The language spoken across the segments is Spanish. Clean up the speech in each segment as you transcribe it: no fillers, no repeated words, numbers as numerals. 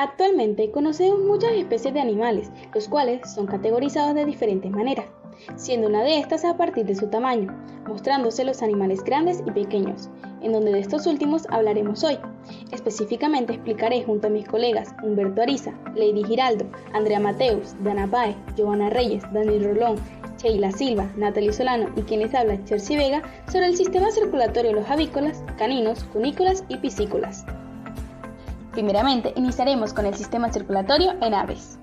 Actualmente conocemos muchas especies de animales, los cuales son categorizados de diferentes maneras, siendo una de estas a partir de su tamaño, mostrándose los animales grandes y pequeños, en donde de estos últimos hablaremos hoy. Específicamente explicaré junto a mis colegas Humberto Ariza, Lady Giraldo, Andrea Mateus, Dana Páez, Giovanna Reyes, Daniel Rolón, Sheila Silva, Natalie Solano y quien les habla, Chercy Vega, sobre el sistema circulatorio de los avícolas, caninos, cunícolas y piscícolas. Primeramente, iniciaremos con el sistema circulatorio en aves.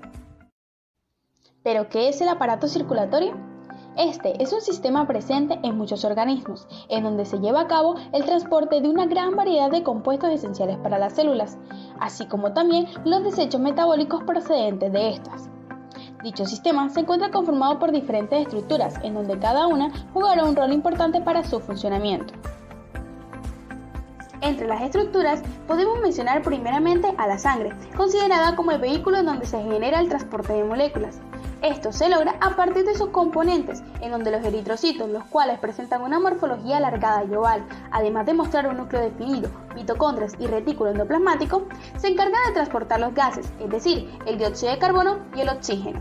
¿Pero qué es el aparato circulatorio? Este es un sistema presente en muchos organismos, en donde se lleva a cabo el transporte de una gran variedad de compuestos esenciales para las células, así como también los desechos metabólicos procedentes de estas. Dicho sistema se encuentra conformado por diferentes estructuras, en donde cada una jugará un rol importante para su funcionamiento. Entre las estructuras podemos mencionar primeramente a la sangre, considerada como el vehículo en donde se genera el transporte de moléculas. Esto se logra a partir de sus componentes, en donde los eritrocitos, los cuales presentan una morfología alargada y oval, además de mostrar un núcleo definido, mitocondrias y retículo endoplasmático, se encargan de transportar los gases, es decir, el dióxido de carbono y el oxígeno.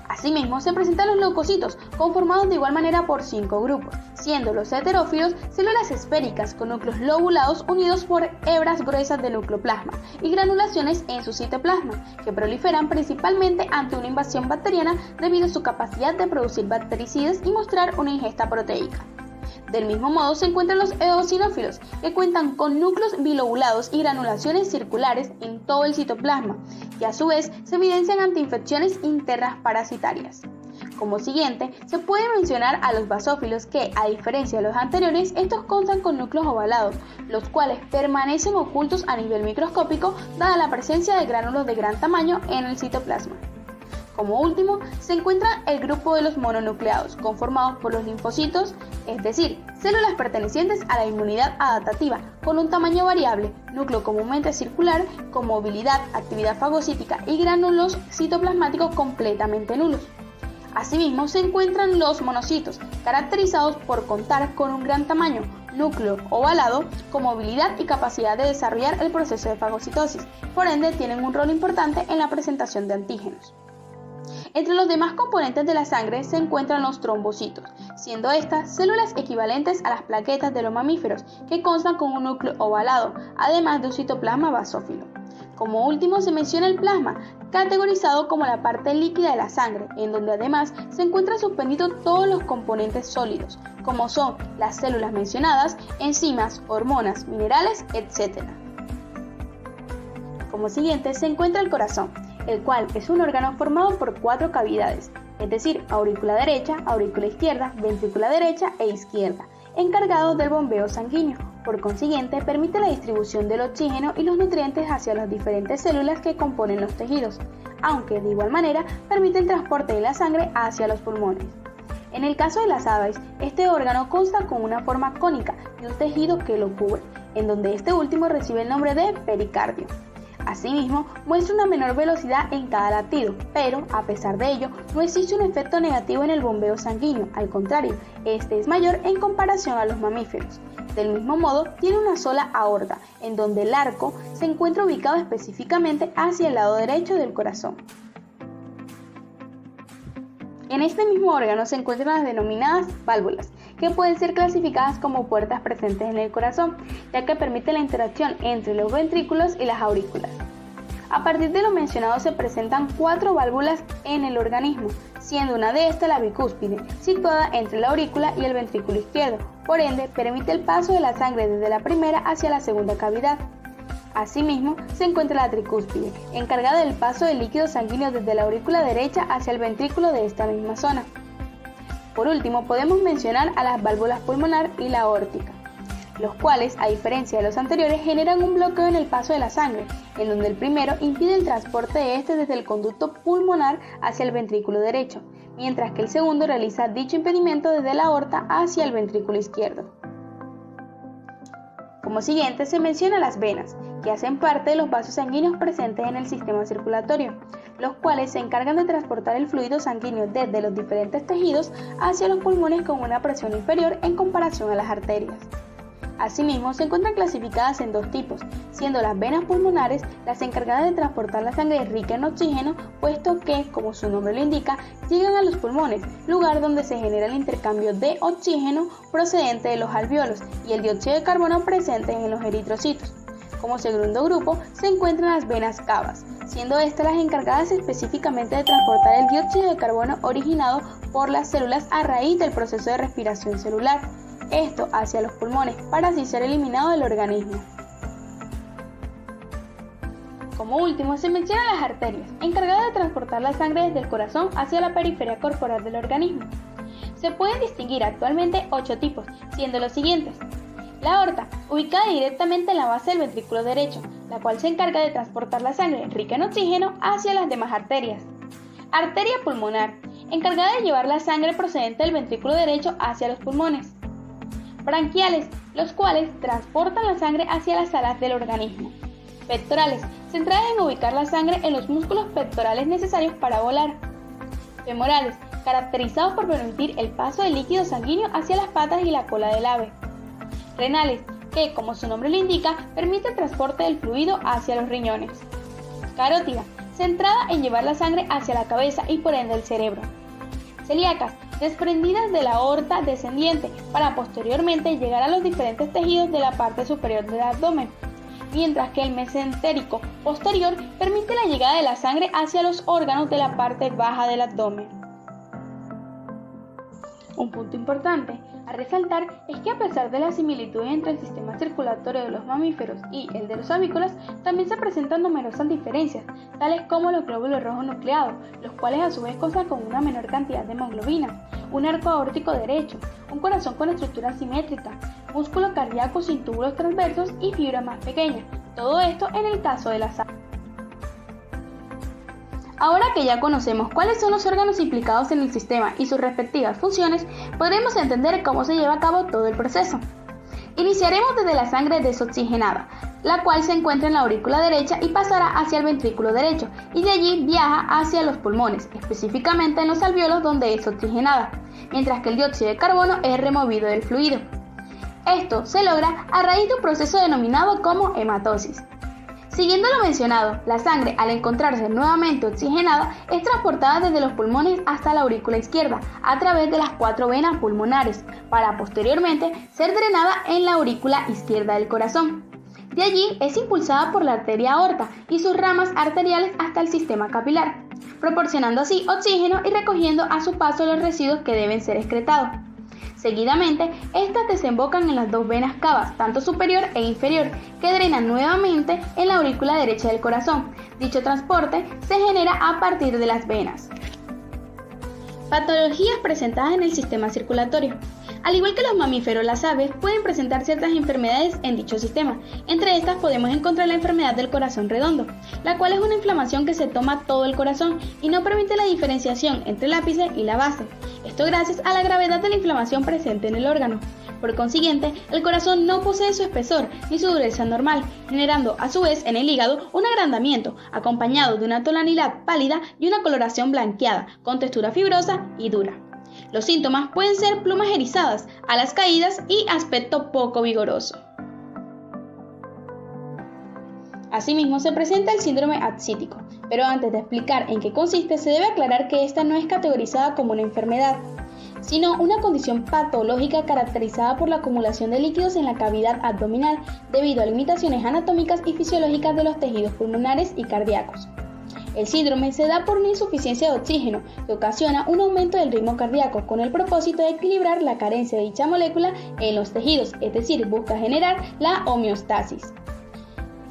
Asimismo, se presentan los leucocitos, conformados de igual manera por 5 grupos, siendo los heterófilos células esféricas con núcleos lobulados unidos por hebras gruesas de nucleoplasma y granulaciones en su citoplasma, que proliferan principalmente ante una invasión bacteriana debido a su capacidad de producir bactericidas y mostrar una ingesta proteica. Del mismo modo se encuentran los eosinófilos, que cuentan con núcleos bilobulados y granulaciones circulares en todo el citoplasma, que a su vez se evidencian ante infecciones internas parasitarias. Como siguiente, se puede mencionar a los basófilos que, a diferencia de los anteriores, estos constan con núcleos ovalados, los cuales permanecen ocultos a nivel microscópico dada la presencia de gránulos de gran tamaño en el citoplasma. Como último, se encuentra el grupo de los mononucleados, conformados por los linfocitos, es decir, células pertenecientes a la inmunidad adaptativa, con un tamaño variable, núcleo comúnmente circular, con movilidad, actividad fagocítica y gránulos citoplasmáticos completamente nulos. Asimismo, se encuentran los monocitos, caracterizados por contar con un gran tamaño, núcleo ovalado, con movilidad y capacidad de desarrollar el proceso de fagocitosis, por ende tienen un rol importante en la presentación de antígenos. Entre los demás componentes de la sangre se encuentran los trombocitos, siendo estas células equivalentes a las plaquetas de los mamíferos, que constan con un núcleo ovalado, además de un citoplasma basófilo. Como último se menciona el plasma, categorizado como la parte líquida de la sangre, en donde además se encuentran suspendidos todos los componentes sólidos, como son las células mencionadas, enzimas, hormonas, minerales, etc. Como siguiente se encuentra el corazón, el cual es un órgano formado por 4 cavidades, es decir, aurícula derecha, aurícula izquierda, ventrícula derecha e izquierda, encargados del bombeo sanguíneo. Por consiguiente, permite la distribución del oxígeno y los nutrientes hacia las diferentes células que componen los tejidos, aunque de igual manera permite el transporte de la sangre hacia los pulmones. En el caso de las aves, este órgano consta con una forma cónica y un tejido que lo cubre, en donde este último recibe el nombre de pericardio. Asimismo, muestra una menor velocidad en cada latido, pero, a pesar de ello, no existe un efecto negativo en el bombeo sanguíneo, al contrario, este es mayor en comparación a los mamíferos. Del mismo modo, tiene una sola aorta, en donde el arco se encuentra ubicado específicamente hacia el lado derecho del corazón. En este mismo órgano se encuentran las denominadas válvulas, que pueden ser clasificadas como puertas presentes en el corazón, ya que permiten la interacción entre los ventrículos y las aurículas. A partir de lo mencionado se presentan 4 válvulas en el organismo, siendo una de estas la bicúspide, situada entre la aurícula y el ventrículo izquierdo, por ende permite el paso de la sangre desde la primera hacia la segunda cavidad. Asimismo, se encuentra la tricúspide, encargada del paso del líquido sanguíneo desde la aurícula derecha hacia el ventrículo de esta misma zona. Por último, podemos mencionar a las válvulas pulmonar y la aórtica, los cuales, a diferencia de los anteriores, generan un bloqueo en el paso de la sangre, en donde el primero impide el transporte de este desde el conducto pulmonar hacia el ventrículo derecho, mientras que el segundo realiza dicho impedimento desde la aorta hacia el ventrículo izquierdo. Como siguiente se menciona las venas, que hacen parte de los vasos sanguíneos presentes en el sistema circulatorio, los cuales se encargan de transportar el fluido sanguíneo desde los diferentes tejidos hacia los pulmones con una presión inferior en comparación a las arterias. Asimismo, se encuentran clasificadas en dos tipos, siendo las venas pulmonares las encargadas de transportar la sangre rica en oxígeno, puesto que, como su nombre lo indica, llegan a los pulmones, lugar donde se genera el intercambio de oxígeno procedente de los alvéolos y el dióxido de carbono presente en los eritrocitos. Como segundo grupo se encuentran las venas cavas, siendo estas las encargadas específicamente de transportar el dióxido de carbono originado por las células a raíz del proceso de respiración celular, esto hacia los pulmones para así ser eliminado del organismo. Como último se mencionan las arterias, encargadas de transportar la sangre desde el corazón hacia la periferia corporal del organismo. Se pueden distinguir actualmente 8 tipos, siendo los siguientes: la aorta, ubicada directamente en la base del ventrículo derecho, la cual se encarga de transportar la sangre rica en oxígeno hacia las demás arterias. Arteria pulmonar, encargada de llevar la sangre procedente del ventrículo derecho hacia los pulmones. Branquiales, los cuales transportan la sangre hacia las alas del organismo. Pectorales, centradas en ubicar la sangre en los músculos pectorales necesarios para volar. Femorales, caracterizados por permitir el paso del líquido sanguíneo hacia las patas y la cola del ave. Renales, que, como su nombre lo indica, permite el transporte del fluido hacia los riñones. Carótida, centrada en llevar la sangre hacia la cabeza y por ende el cerebro. Celíacas, desprendidas de la aorta descendiente para posteriormente llegar a los diferentes tejidos de la parte superior del abdomen, mientras que el mesentérico posterior permite la llegada de la sangre hacia los órganos de la parte baja del abdomen. Un punto importante a resaltar es que a pesar de las similitudes entre el sistema circulatorio de los mamíferos y el de los avícolas, también se presentan numerosas diferencias, tales como los glóbulos rojos nucleados, los cuales a su vez gozan con una menor cantidad de hemoglobina, un arco aórtico derecho, un corazón con estructura simétrica, músculo cardíaco sin túbulos transversos y fibra más pequeña, todo esto en el caso de las aves. Ahora que ya conocemos cuáles son los órganos implicados en el sistema y sus respectivas funciones, podremos entender cómo se lleva a cabo todo el proceso. Iniciaremos desde la sangre desoxigenada, la cual se encuentra en la aurícula derecha y pasará hacia el ventrículo derecho, y de allí viaja hacia los pulmones, específicamente en los alvéolos donde es oxigenada, mientras que el dióxido de carbono es removido del fluido. Esto se logra a raíz de un proceso denominado como hematosis. Siguiendo lo mencionado, la sangre, al encontrarse nuevamente oxigenada, es transportada desde los pulmones hasta la aurícula izquierda, a través de las 4 venas pulmonares, para posteriormente ser drenada en la aurícula izquierda del corazón. De allí es impulsada por la arteria aorta y sus ramas arteriales hasta el sistema capilar, proporcionando así oxígeno y recogiendo a su paso los residuos que deben ser excretados. Seguidamente, estas desembocan en las 2 venas cavas, tanto superior e inferior, que drenan nuevamente en la aurícula derecha del corazón. Dicho transporte se genera a partir de las venas. Patologías presentadas en el sistema circulatorio. Al igual que los mamíferos, las aves pueden presentar ciertas enfermedades en dicho sistema. Entre estas podemos encontrar la enfermedad del corazón redondo, la cual es una inflamación que se toma todo el corazón y no permite la diferenciación entre el ápice y la base. Esto gracias a la gravedad de la inflamación presente en el órgano. Por consiguiente, el corazón no posee su espesor ni su dureza normal, generando a su vez en el hígado un agrandamiento, acompañado de una tonalidad pálida y una coloración blanqueada, con textura fibrosa y dura. Los síntomas pueden ser plumas erizadas, alas caídas y aspecto poco vigoroso. Asimismo, se presenta el síndrome ascítico, pero antes de explicar en qué consiste, se debe aclarar que esta no es categorizada como una enfermedad, sino una condición patológica caracterizada por la acumulación de líquidos en la cavidad abdominal debido a limitaciones anatómicas y fisiológicas de los tejidos pulmonares y cardíacos. El síndrome se da por una insuficiencia de oxígeno que ocasiona un aumento del ritmo cardíaco con el propósito de equilibrar la carencia de dicha molécula en los tejidos, es decir, busca generar la homeostasis.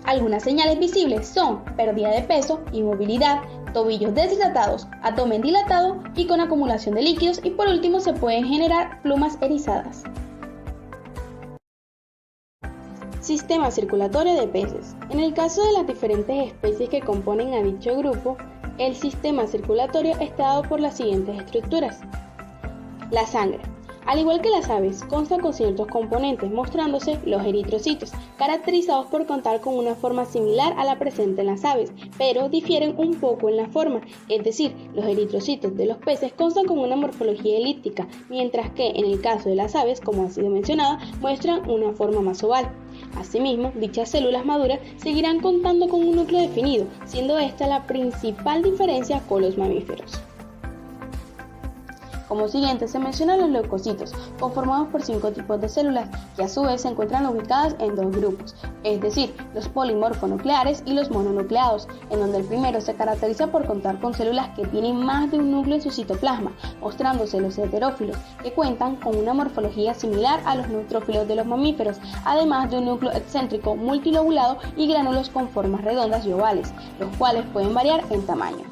Algunas señales visibles son pérdida de peso, inmovilidad, tobillos deshidratados, abdomen dilatado y con acumulación de líquidos, y por último se pueden generar plumas erizadas. Sistema circulatorio de peces. En el caso de las diferentes especies que componen a dicho grupo, el sistema circulatorio está dado por las siguientes estructuras. La sangre. Al igual que las aves, consta con ciertos componentes, mostrándose los eritrocitos, caracterizados por contar con una forma similar a la presente en las aves, pero difieren un poco en la forma, es decir, los eritrocitos de los peces constan con una morfología elíptica, mientras que en el caso de las aves, como ha sido mencionada, muestran una forma más oval. Asimismo, dichas células maduras seguirán contando con un núcleo definido, siendo esta la principal diferencia con los mamíferos. Como siguiente se mencionan los leucocitos, conformados por 5 tipos de células, que a su vez se encuentran ubicadas en 2 grupos, es decir, los polimorfonucleares y los mononucleados, en donde el primero se caracteriza por contar con células que tienen más de un núcleo en su citoplasma, mostrándose los heterófilos, que cuentan con una morfología similar a los neutrófilos de los mamíferos, además de un núcleo excéntrico multilobulado y gránulos con formas redondas y ovales, los cuales pueden variar en tamaño.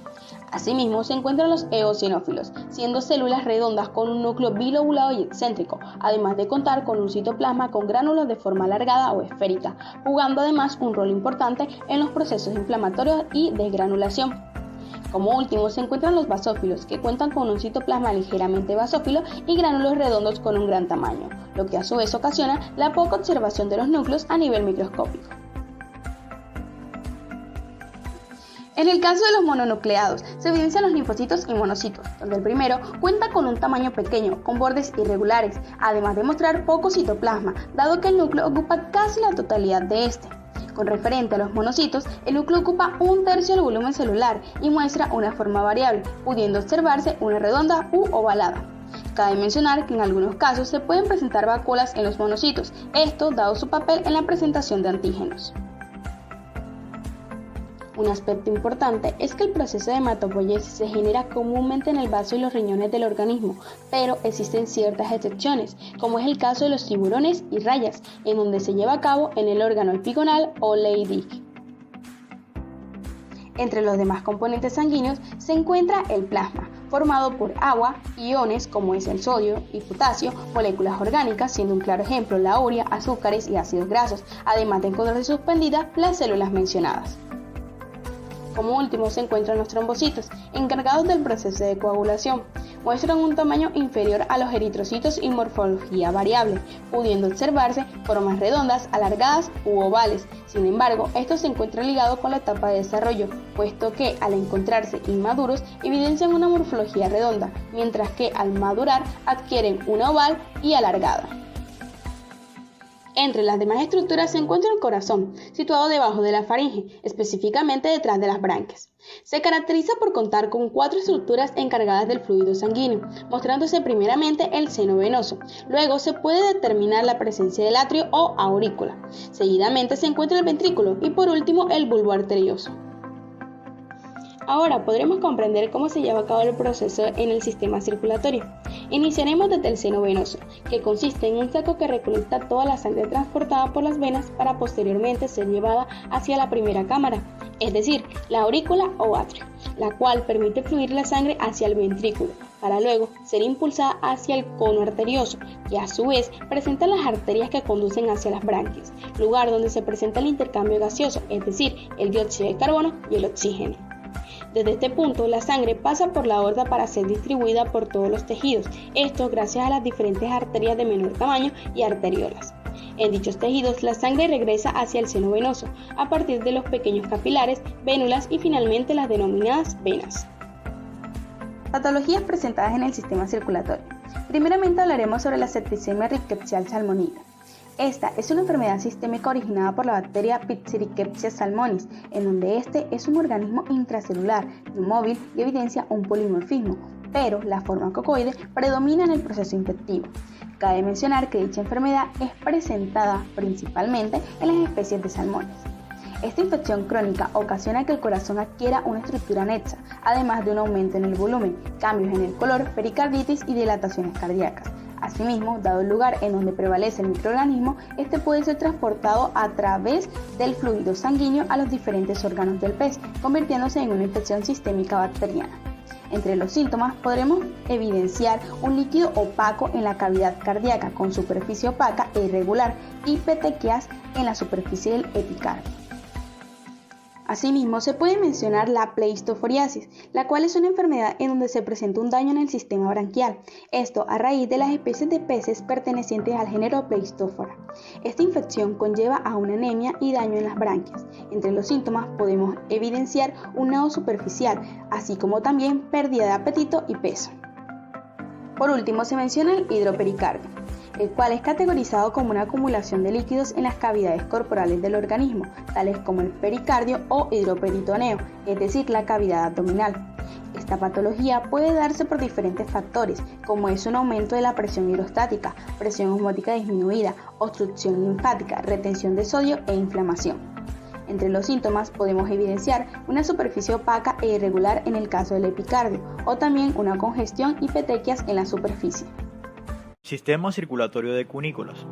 Asimismo, se encuentran los eosinófilos, siendo células redondas con un núcleo bilobulado y excéntrico, además de contar con un citoplasma con gránulos de forma alargada o esférica, jugando además un rol importante en los procesos inflamatorios y desgranulación. Como último, se encuentran los basófilos, que cuentan con un citoplasma ligeramente basófilo y gránulos redondos con un gran tamaño, lo que a su vez ocasiona la poca observación de los núcleos a nivel microscópico. En el caso de los mononucleados, se evidencian los linfocitos y monocitos, donde el primero cuenta con un tamaño pequeño, con bordes irregulares, además de mostrar poco citoplasma, dado que el núcleo ocupa casi la totalidad de este. Con referente a los monocitos, el núcleo ocupa 1/3 del volumen celular y muestra una forma variable, pudiendo observarse una redonda u ovalada. Cabe mencionar que en algunos casos se pueden presentar vacuolas en los monocitos, esto dado su papel en la presentación de antígenos. Un aspecto importante es que el proceso de hematopoiesis se genera comúnmente en el vaso y los riñones del organismo, pero existen ciertas excepciones, como es el caso de los tiburones y rayas, en donde se lleva a cabo en el órgano epigonal o Leydig. Entre los demás componentes sanguíneos se encuentra el plasma, formado por agua, iones como es el sodio y potasio, moléculas orgánicas, siendo un claro ejemplo la urea, azúcares y ácidos grasos, además de encontrarse suspendidas las células mencionadas. Como último se encuentran los trombocitos, encargados del proceso de coagulación. Muestran un tamaño inferior a los eritrocitos y morfología variable, pudiendo observarse formas redondas, alargadas u ovales. Sin embargo, esto se encuentra ligado con la etapa de desarrollo, puesto que al encontrarse inmaduros evidencian una morfología redonda, mientras que al madurar adquieren una oval y alargada. Entre las demás estructuras se encuentra el corazón, situado debajo de la faringe, específicamente detrás de las branquias. Se caracteriza por contar con 4 estructuras encargadas del fluido sanguíneo, mostrándose primeramente el seno venoso. Luego se puede determinar la presencia del atrio o aurícula. Seguidamente se encuentra el ventrículo y por último el bulbo arterioso. Ahora podremos comprender cómo se lleva a cabo el proceso en el sistema circulatorio. Iniciaremos desde el seno venoso, que consiste en un saco que recolecta toda la sangre transportada por las venas para posteriormente ser llevada hacia la primera cámara, es decir, la aurícula o atrio, la cual permite fluir la sangre hacia el ventrículo, para luego ser impulsada hacia el cono arterioso, que a su vez presenta las arterias que conducen hacia las branquias, lugar donde se presenta el intercambio gaseoso, es decir, el dióxido de carbono y el oxígeno. Desde este punto, la sangre pasa por la aorta para ser distribuida por todos los tejidos, esto gracias a las diferentes arterias de menor tamaño y arteriolas. En dichos tejidos, la sangre regresa hacia el seno venoso, a partir de los pequeños capilares, vénulas y finalmente las denominadas venas. Patologías presentadas en el sistema circulatorio. Primeramente hablaremos sobre la septicemia rickettsia salmonida. Esta es una enfermedad sistémica originada por la bacteria Pichirickettsia salmonis, en donde este es un organismo intracelular, no móvil y evidencia un polimorfismo, pero la forma cocoide predomina en el proceso infectivo. Cabe mencionar que dicha enfermedad es presentada principalmente en las especies de salmones. Esta infección crónica ocasiona que el corazón adquiera una estructura anexa, además de un aumento en el volumen, cambios en el color, pericarditis y dilataciones cardíacas. Asimismo, dado el lugar en donde prevalece el microorganismo, este puede ser transportado a través del fluido sanguíneo a los diferentes órganos del pez, convirtiéndose en una infección sistémica bacteriana. Entre los síntomas podremos evidenciar un líquido opaco en la cavidad cardíaca con superficie opaca e irregular y petequias en la superficie del epicardio. Asimismo, se puede mencionar la pleistoforiasis, la cual es una enfermedad en donde se presenta un daño en el sistema branquial, esto a raíz de las especies de peces pertenecientes al género Pleistofora. Esta infección conlleva a una anemia y daño en las branquias. Entre los síntomas podemos evidenciar un nado superficial, así como también pérdida de apetito y peso. Por último, se menciona el hidropericardio, el cual es categorizado como una acumulación de líquidos en las cavidades corporales del organismo, tales como el pericardio o hidroperitoneo, es decir, la cavidad abdominal. Esta patología puede darse por diferentes factores, como es un aumento de la presión hidrostática, presión osmótica disminuida, obstrucción linfática, retención de sodio e inflamación. Entre los síntomas podemos evidenciar una superficie opaca e irregular en el caso del epicardio, o también una congestión y petequias en la superficie. Sistema circulatorio de cunículas.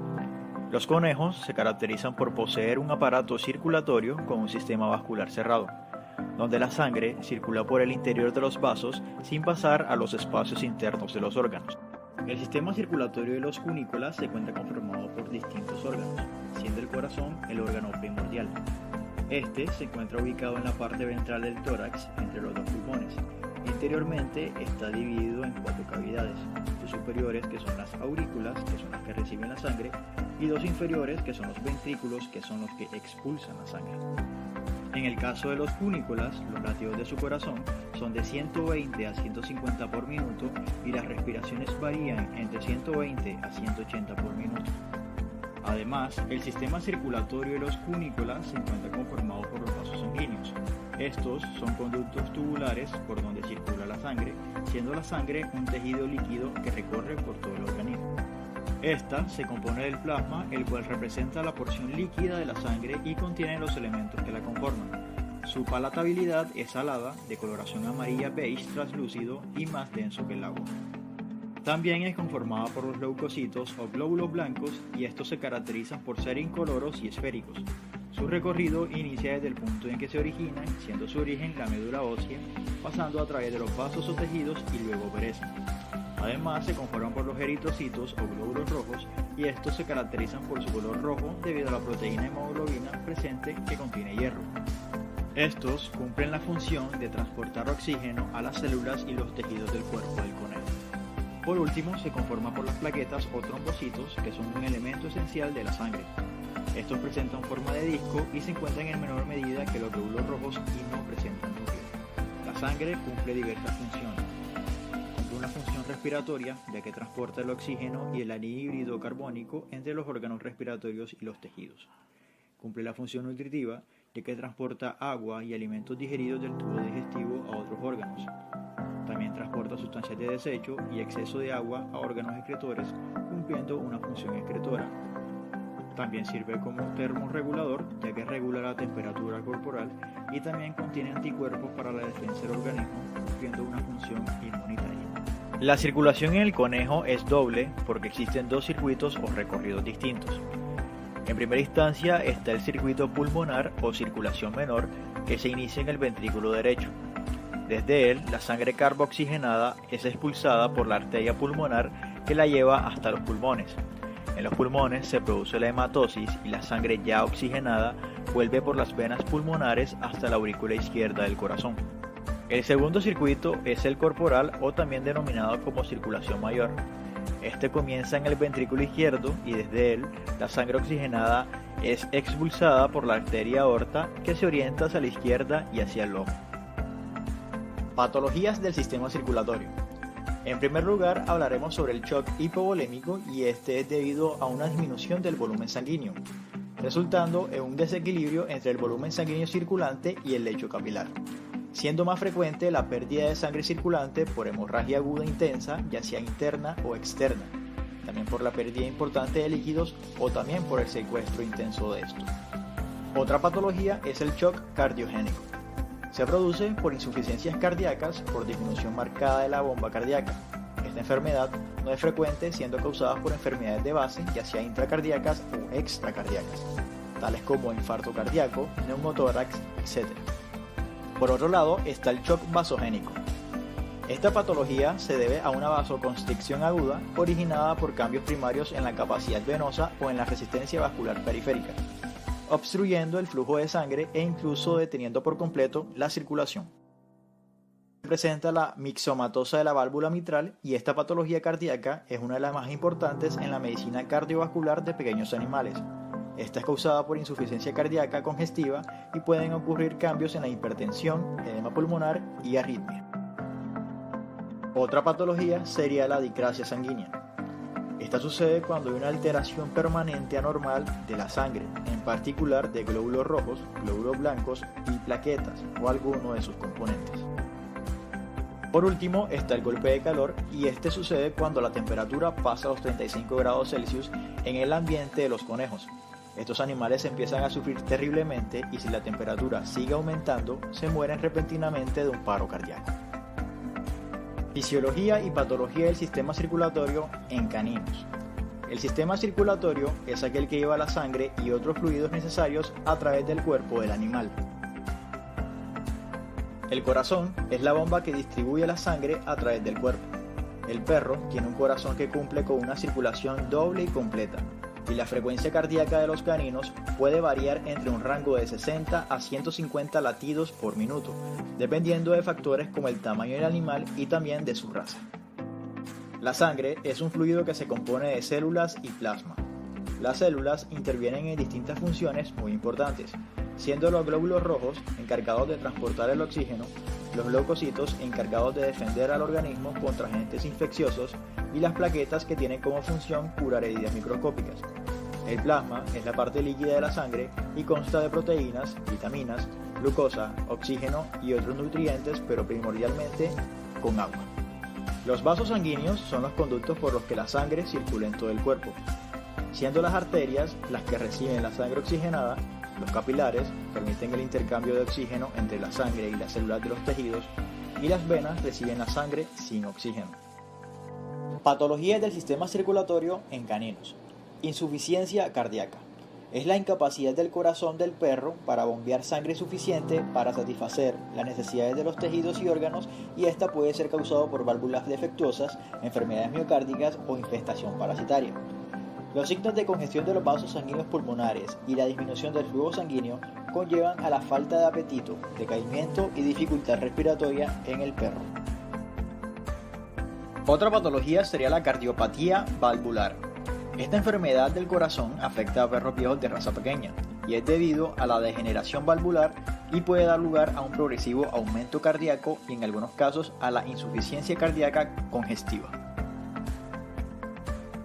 Los conejos se caracterizan por poseer un aparato circulatorio con un sistema vascular cerrado, donde la sangre circula por el interior de los vasos sin pasar a los espacios internos de los órganos. El sistema circulatorio de los cunícolas se encuentra conformado por distintos órganos, siendo el corazón el órgano primordial. Este se encuentra ubicado en la parte ventral del tórax, entre los dos pulmones. Interiormente está dividido en 4 cavidades, 2 superiores que son las aurículas, que son las que reciben la sangre, y 2 inferiores que son los ventrículos, que son los que expulsan la sangre. En el caso de los cunícolas, los latidos de su corazón son de 120 a 150 por minuto y las respiraciones varían entre 120 a 180 por minuto. Además, el sistema circulatorio de los cunícolas se encuentra conformado por los vasos sanguíneos. Estos son conductos tubulares por donde circula la sangre, siendo la sangre un tejido líquido que recorre por todo el organismo. Esta se compone del plasma, el cual representa la porción líquida de la sangre y contiene los elementos que la conforman. Su palatabilidad es salada, de coloración amarilla beige translúcido y más denso que el agua. También es conformada por los leucocitos o glóbulos blancos y estos se caracterizan por ser incoloros y esféricos. Su recorrido inicia desde el punto en que se originan, siendo su origen la médula ósea, pasando a través de los vasos o tejidos y luego perecen. Además, se conforman por los eritrocitos o glóbulos rojos y estos se caracterizan por su color rojo debido a la proteína hemoglobina presente que contiene hierro. Estos cumplen la función de transportar oxígeno a las células y los tejidos del cuerpo del conejo. Por último, se conforma por las plaquetas o trombocitos, que son un elemento esencial de la sangre. Estos presentan forma de disco y se encuentran en menor medida que los glóbulos rojos y no presentan núcleo. La sangre cumple diversas funciones. Cumple una función respiratoria, ya que transporta el oxígeno y el anhídrido carbónico entre los órganos respiratorios y los tejidos. Cumple la función nutritiva, ya que transporta agua y alimentos digeridos del tubo digestivo a otros órganos. También transporta sustancias de desecho y exceso de agua a órganos excretores, cumpliendo una función excretora. También sirve como termorregulador, ya que regula la temperatura corporal y también contiene anticuerpos para la defensa del organismo, cumpliendo una función inmunitaria. La circulación en el conejo es doble porque existen 2 circuitos o recorridos distintos. En primera instancia está el circuito pulmonar o circulación menor, que se inicia en el ventrículo derecho. Desde él, la sangre carbooxigenada es expulsada por la arteria pulmonar que la lleva hasta los pulmones. En los pulmones se produce la hematosis y la sangre ya oxigenada vuelve por las venas pulmonares hasta la aurícula izquierda del corazón. El segundo circuito es el corporal o también denominado como circulación mayor. Este comienza en el ventrículo izquierdo y desde él la sangre oxigenada es expulsada por la arteria aorta que se orienta hacia la izquierda y hacia el ojo. Patologías del sistema circulatorio. En primer lugar, hablaremos sobre el shock hipovolémico y este es debido a una disminución del volumen sanguíneo, resultando en un desequilibrio entre el volumen sanguíneo circulante y el lecho capilar, siendo más frecuente la pérdida de sangre circulante por hemorragia aguda intensa, ya sea interna o externa, también por la pérdida importante de líquidos o también por el secuestro intenso de estos. Otra patología es el shock cardiogénico. Se produce por insuficiencias cardíacas por disminución marcada de la bomba cardíaca. Esta enfermedad no es frecuente, siendo causada por enfermedades de base, ya sea intracardíacas o extracardíacas, tales como infarto cardíaco, neumotórax, etc. Por otro lado está el shock vasogénico. Esta patología se debe a una vasoconstricción aguda originada por cambios primarios en la capacidad venosa o en la resistencia vascular periférica. obstruyendo el flujo de sangre e incluso deteniendo por completo la circulación. Presenta la mixomatosa de la válvula mitral y esta patología cardíaca es una de las más importantes en la medicina cardiovascular de pequeños animales. Esta es causada por insuficiencia cardíaca congestiva y pueden ocurrir cambios en la hipertensión, edema pulmonar y arritmia. Otra patología sería la dicrasia sanguínea. Esta sucede cuando hay una alteración permanente anormal de la sangre, en particular de glóbulos rojos, glóbulos blancos y plaquetas o alguno de sus componentes. Por último está el golpe de calor y este sucede cuando la temperatura pasa a los 35 grados Celsius en el ambiente de los conejos. Estos animales empiezan a sufrir terriblemente y si la temperatura sigue aumentando, se mueren repentinamente de un paro cardíaco. Fisiología y patología del sistema circulatorio en caninos. El sistema circulatorio es aquel que lleva la sangre y otros fluidos necesarios a través del cuerpo del animal. El corazón es la bomba que distribuye la sangre a través del cuerpo. El perro tiene un corazón que cumple con una circulación doble y completa, y la frecuencia cardíaca de los caninos puede variar entre un rango de 60 a 150 latidos por minuto, dependiendo de factores como el tamaño del animal y también de su raza. La sangre es un fluido que se compone de células y plasma. Las células intervienen en distintas funciones muy importantes, siendo los glóbulos rojos encargados de transportar el oxígeno, los leucocitos encargados de defender al organismo contra agentes infecciosos y las plaquetas que tienen como función curar heridas microscópicas. El plasma es la parte líquida de la sangre y consta de proteínas, vitaminas, glucosa, oxígeno y otros nutrientes, pero primordialmente con agua. Los vasos sanguíneos son los conductos por los que la sangre circula en todo el cuerpo, siendo las arterias las que reciben la sangre oxigenada. Los capilares permiten el intercambio de oxígeno entre la sangre y las células de los tejidos y las venas reciben la sangre sin oxígeno. Patologías del sistema circulatorio en caninos. Insuficiencia cardíaca. Es la incapacidad del corazón del perro para bombear sangre suficiente para satisfacer las necesidades de los tejidos y órganos y esta puede ser causada por válvulas defectuosas, enfermedades miocárdicas o infestación parasitaria. Los signos de congestión de los vasos sanguíneos pulmonares y la disminución del flujo sanguíneo conllevan a la falta de apetito, decaimiento y dificultad respiratoria en el perro. Otra patología sería la cardiopatía valvular. Esta enfermedad del corazón afecta a perros viejos de raza pequeña y es debido a la degeneración valvular y puede dar lugar a un progresivo aumento cardíaco y en algunos casos a la insuficiencia cardíaca congestiva.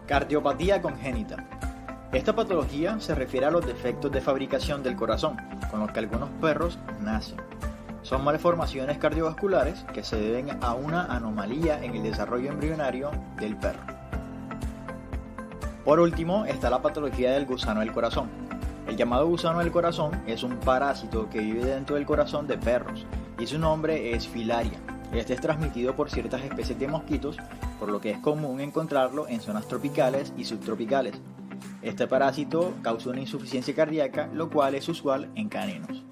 Cardiopatía congénita. Esta patología se refiere a los defectos de fabricación del corazón, con los que algunos perros nacen. Son malformaciones cardiovasculares que se deben a una anomalía en el desarrollo embrionario del perro. Por último está la patología del gusano del corazón. El llamado gusano del corazón es un parásito que vive dentro del corazón de perros y su nombre es filaria. Este es transmitido por ciertas especies de mosquitos, por lo que es común encontrarlo en zonas tropicales y subtropicales. Este parásito causa una insuficiencia cardíaca, lo cual es usual en caninos.